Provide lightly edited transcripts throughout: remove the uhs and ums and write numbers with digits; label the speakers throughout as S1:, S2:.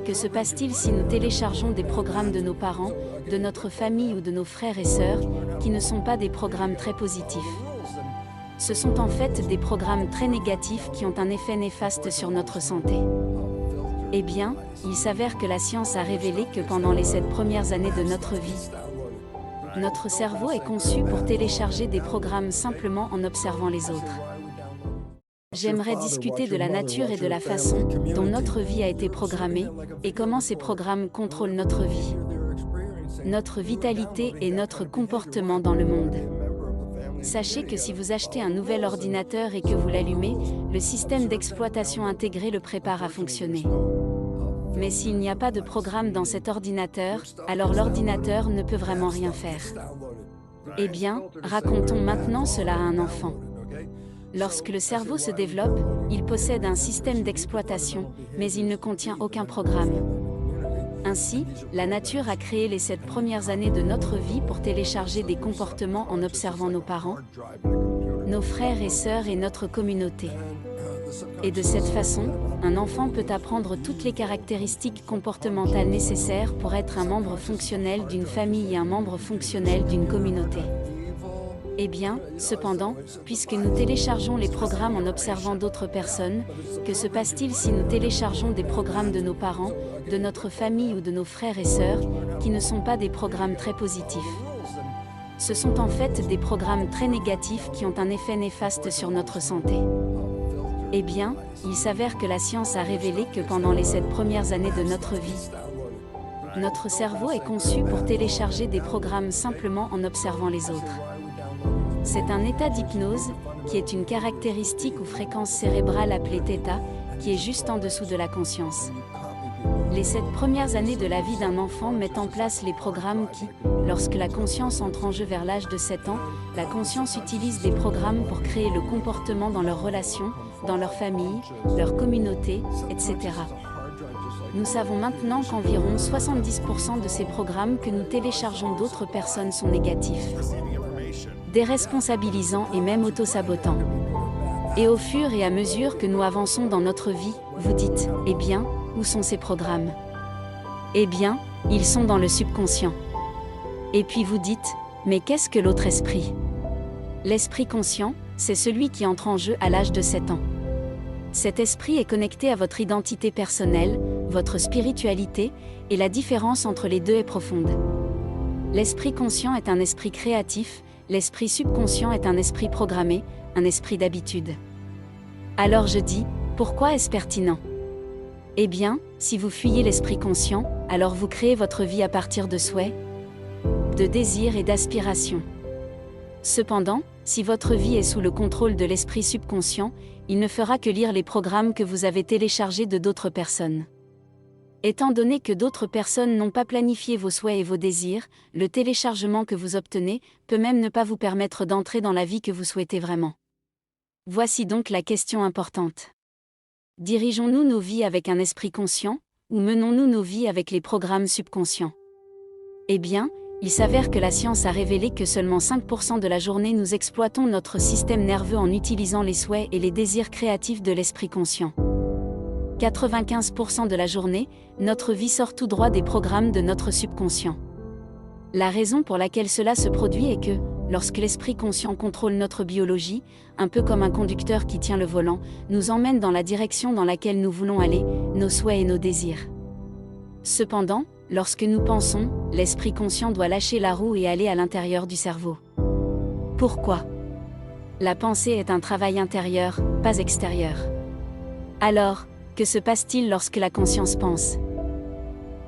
S1: Que se passe-t-il si nous téléchargeons des programmes de nos parents, de notre famille ou de nos frères et sœurs, qui ne sont pas des programmes très positifs? Ce sont en fait des programmes très négatifs qui ont un effet néfaste sur notre santé. Eh bien, il s'avère que la science a révélé que pendant les 7 premières années de notre vie, notre cerveau est conçu pour télécharger des programmes simplement en observant les autres. J'aimerais discuter de la nature et de la façon dont notre vie a été programmée, et comment ces programmes contrôlent notre vie, notre vitalité et notre comportement dans le monde. Sachez que si vous achetez un nouvel ordinateur et que vous l'allumez, le système d'exploitation intégré le prépare à fonctionner. Mais s'il n'y a pas de programme dans cet ordinateur, alors l'ordinateur ne peut vraiment rien faire. Eh bien, racontons maintenant cela à un enfant. Lorsque le cerveau se développe, il possède un système d'exploitation, mais il ne contient aucun programme. Ainsi, la nature a créé les 7 premières années de notre vie pour télécharger des comportements en observant nos parents, nos frères et sœurs et notre communauté. Et de cette façon, un enfant peut apprendre toutes les caractéristiques comportementales nécessaires pour être un membre fonctionnel d'une famille et un membre fonctionnel d'une communauté. Eh bien, cependant, puisque nous téléchargeons les programmes en observant d'autres personnes, que se passe-t-il si nous téléchargeons des programmes de nos parents, de notre famille ou de nos frères et sœurs, qui ne sont pas des programmes très positifs? Ce sont en fait des programmes très négatifs qui ont un effet néfaste sur notre santé. Eh bien, il s'avère que la science a révélé que pendant les 7 premières années de notre vie, notre cerveau est conçu pour télécharger des programmes simplement en observant les autres. C'est un état d'hypnose, qui est une caractéristique ou fréquence cérébrale appelée θ, qui est juste en dessous de la conscience. Les 7 premières années de la vie d'un enfant mettent en place les programmes qui, lorsque la conscience entre en jeu vers l'âge de 7 ans, la conscience utilise des programmes pour créer le comportement dans leurs relations, dans leur famille, leur communauté, etc. Nous savons maintenant qu'environ 70% de ces programmes que nous téléchargeons d'autres personnes sont négatifs, déresponsabilisants et même auto-sabotants. Et au fur et à mesure que nous avançons dans notre vie, vous dites, eh bien, où sont ces programmes? Eh bien, ils sont dans le subconscient. Et puis vous dites, mais qu'est-ce que l'autre esprit? L'esprit conscient, c'est celui qui entre en jeu à l'âge de 7 ans. Cet esprit est connecté à votre identité personnelle, votre spiritualité, et la différence entre les deux est profonde. L'esprit conscient est un esprit créatif, l'esprit subconscient est un esprit programmé, un esprit d'habitude. Alors je dis, pourquoi est-ce pertinent? Eh bien, si vous fuyez l'esprit conscient, alors vous créez votre vie à partir de souhaits, de désirs et d'aspirations. Cependant, si votre vie est sous le contrôle de l'esprit subconscient, il ne fera que lire les programmes que vous avez téléchargés de d'autres personnes. Étant donné que d'autres personnes n'ont pas planifié vos souhaits et vos désirs, le téléchargement que vous obtenez peut même ne pas vous permettre d'entrer dans la vie que vous souhaitez vraiment. Voici donc la question importante. Dirigeons-nous nos vies avec un esprit conscient, ou menons-nous nos vies avec les programmes subconscients? Eh bien, il s'avère que la science a révélé que seulement 5% de la journée nous exploitons notre système nerveux en utilisant les souhaits et les désirs créatifs de l'esprit conscient. 95% de la journée, notre vie sort tout droit des programmes de notre subconscient. La raison pour laquelle cela se produit est que, lorsque l'esprit conscient contrôle notre biologie, un peu comme un conducteur qui tient le volant, nous emmène dans la direction dans laquelle nous voulons aller, nos souhaits et nos désirs. Cependant, lorsque nous pensons, l'esprit conscient doit lâcher la roue et aller à l'intérieur du cerveau. Pourquoi? La pensée est un travail intérieur, pas extérieur. Alors, que se passe-t-il lorsque la conscience pense?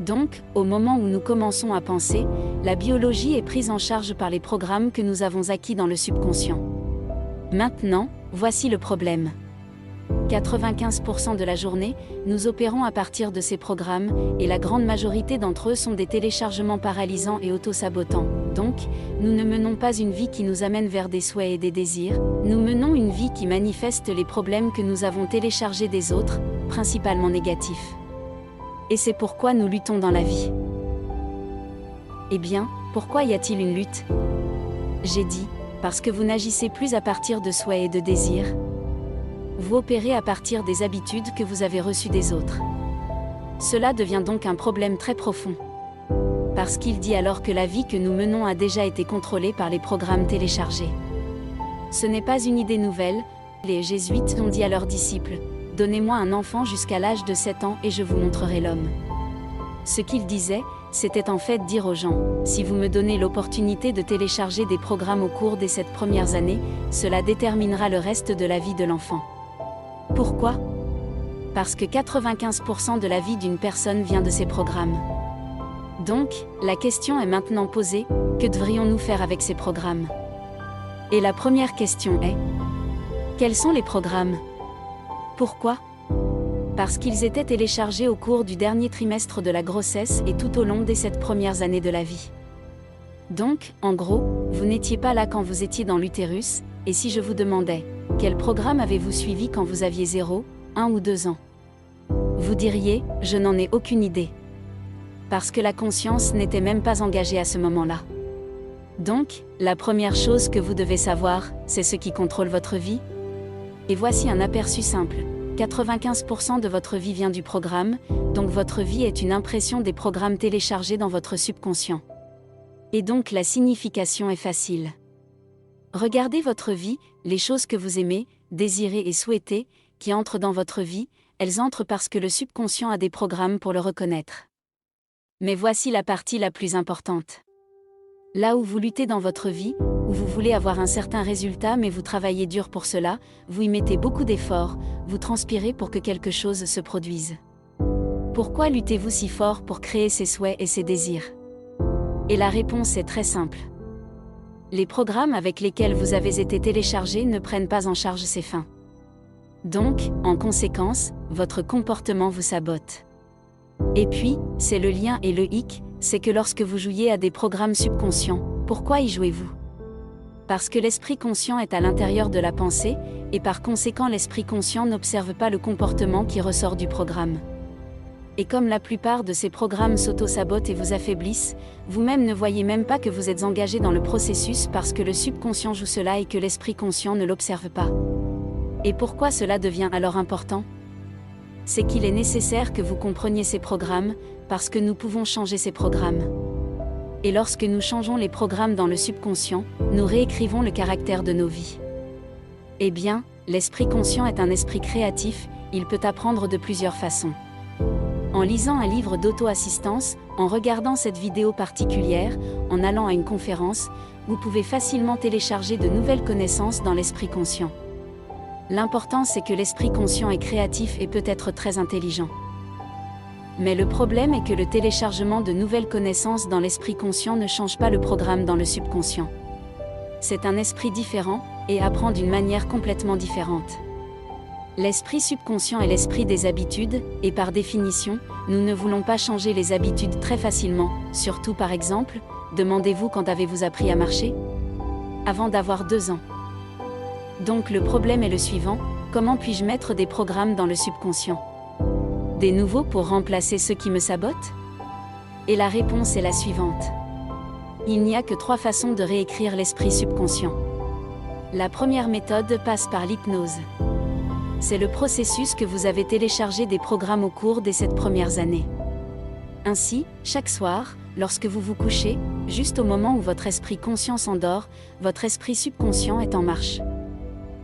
S1: Donc, au moment où nous commençons à penser, la biologie est prise en charge par les programmes que nous avons acquis dans le subconscient. Maintenant, voici le problème. 95% de la journée, nous opérons à partir de ces programmes, et la grande majorité d'entre eux sont des téléchargements paralysants et auto-sabotants. Donc, nous ne menons pas une vie qui nous amène vers des souhaits et des désirs, nous menons une vie qui manifeste les problèmes que nous avons téléchargés des autres, principalement négatifs. Et c'est pourquoi nous luttons dans la vie. Eh bien, pourquoi y a-t-il une lutte? J'ai dit, parce que vous n'agissez plus à partir de souhaits et de désirs. Vous opérez à partir des habitudes que vous avez reçues des autres. Cela devient donc un problème très profond. Parce qu'il dit alors que la vie que nous menons a déjà été contrôlée par les programmes téléchargés. Ce n'est pas une idée nouvelle, les jésuites ont dit à leurs disciples, « Donnez-moi un enfant jusqu'à l'âge de 7 ans et je vous montrerai l'homme. » Ce qu'ils disaient, c'était en fait dire aux gens, « Si vous me donnez l'opportunité de télécharger des programmes au cours des 7 premières années, cela déterminera le reste de la vie de l'enfant. » Pourquoi ? Parce que 95% de la vie d'une personne vient de ces programmes. Donc, la question est maintenant posée, que devrions-nous faire avec ces programmes ? Et la première question est, quels sont les programmes ? Pourquoi ? Parce qu'ils étaient téléchargés au cours du dernier trimestre de la grossesse et tout au long des 7 premières années de la vie. Donc, en gros, vous n'étiez pas là quand vous étiez dans l'utérus, et si je vous demandais, quel programme avez-vous suivi quand vous aviez 0, 1 ou 2 ans ? Vous diriez, je n'en ai aucune idée. Parce que la conscience n'était même pas engagée à ce moment-là. Donc, la première chose que vous devez savoir, c'est ce qui contrôle votre vie. Et voici un aperçu simple. 95% de votre vie vient du programme, donc votre vie est une impression des programmes téléchargés dans votre subconscient. Et donc la signification est facile. Regardez votre vie, les choses que vous aimez, désirez et souhaitez, qui entrent dans votre vie, elles entrent parce que le subconscient a des programmes pour le reconnaître. Mais voici la partie la plus importante. Là où vous luttez dans votre vie, où vous voulez avoir un certain résultat mais vous travaillez dur pour cela, vous y mettez beaucoup d'efforts, vous transpirez pour que quelque chose se produise. Pourquoi luttez-vous si fort pour créer ces souhaits et ces désirs ? Et la réponse est très simple. Les programmes avec lesquels vous avez été téléchargés ne prennent pas en charge ces fins. Donc, en conséquence, votre comportement vous sabote. Et puis, c'est le lien et le hic, c'est que lorsque vous jouiez à des programmes subconscients, pourquoi y jouez-vous ? Parce que l'esprit conscient est à l'intérieur de la pensée, et par conséquent l'esprit conscient n'observe pas le comportement qui ressort du programme. Et comme la plupart de ces programmes s'auto-sabotent et vous affaiblissent, vous-même ne voyez même pas que vous êtes engagé dans le processus parce que le subconscient joue cela et que l'esprit conscient ne l'observe pas. Et pourquoi cela devient alors important ? C'est qu'il est nécessaire que vous compreniez ces programmes, parce que nous pouvons changer ces programmes. Et lorsque nous changeons les programmes dans le subconscient, nous réécrivons le caractère de nos vies. Eh bien, l'esprit conscient est un esprit créatif, il peut apprendre de plusieurs façons. En lisant un livre d'auto-assistance, en regardant cette vidéo particulière, en allant à une conférence, vous pouvez facilement télécharger de nouvelles connaissances dans l'esprit conscient. L'important c'est que l'esprit conscient est créatif et peut être très intelligent. Mais le problème est que le téléchargement de nouvelles connaissances dans l'esprit conscient ne change pas le programme dans le subconscient. C'est un esprit différent, et apprend d'une manière complètement différente. L'esprit subconscient est l'esprit des habitudes, et par définition, nous ne voulons pas changer les habitudes très facilement, surtout par exemple, demandez-vous quand avez-vous appris à marcher ? Avant d'avoir 2 ans. Donc le problème est le suivant, comment puis-je mettre des programmes dans le subconscient ? Des nouveaux pour remplacer ceux qui me sabotent ? Et la réponse est la suivante. Il n'y a que 3 façons de réécrire l'esprit subconscient. La première méthode passe par l'hypnose. C'est le processus que vous avez téléchargé des programmes au cours des 7 premières années. Ainsi, chaque soir, lorsque vous vous couchez, juste au moment où votre esprit conscient s'endort, votre esprit subconscient est en marche.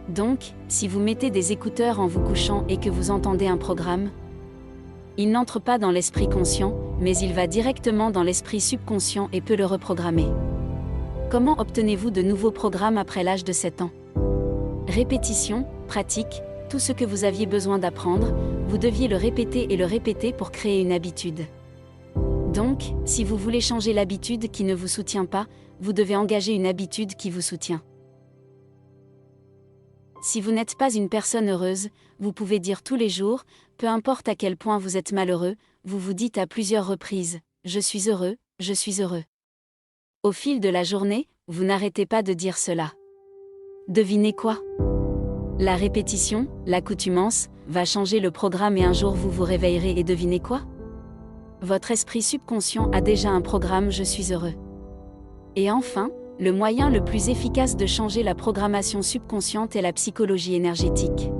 S1: Donc, si vous mettez des écouteurs en vous couchant et que vous entendez un programme, il n'entre pas dans l'esprit conscient, mais il va directement dans l'esprit subconscient et peut le reprogrammer. Comment obtenez-vous de nouveaux programmes après l'âge de 7 ans ? Répétition, pratique, tout ce que vous aviez besoin d'apprendre, vous deviez le répéter pour créer une habitude. Donc, si vous voulez changer l'habitude qui ne vous soutient pas, vous devez engager une habitude qui vous soutient. Si vous n'êtes pas une personne heureuse, vous pouvez dire tous les jours, peu importe à quel point vous êtes malheureux, vous vous dites à plusieurs reprises, « Je suis heureux, je suis heureux ». Au fil de la journée, vous n'arrêtez pas de dire cela. Devinez quoi ? La répétition, l'accoutumance, va changer le programme et un jour vous vous réveillerez et devinez quoi ? Votre esprit subconscient a déjà un programme « Je suis heureux ». Et enfin, le moyen le plus efficace de changer la programmation subconsciente est la psychologie énergétique.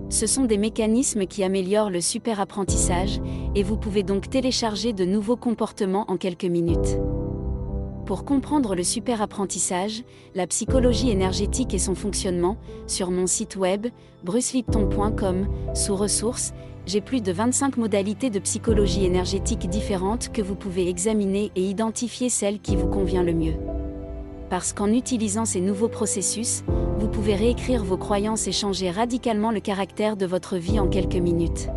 S1: Ce sont des mécanismes qui améliorent le super-apprentissage, et vous pouvez donc télécharger de nouveaux comportements en quelques minutes. Pour comprendre le super-apprentissage, la psychologie énergétique et son fonctionnement, sur mon site web, brucelipton.com, sous ressources, j'ai plus de 25 modalités de psychologie énergétique différentes que vous pouvez examiner et identifier celle qui vous convient le mieux. Parce qu'en utilisant ces nouveaux processus, vous pouvez réécrire vos croyances et changer radicalement le caractère de votre vie en quelques minutes.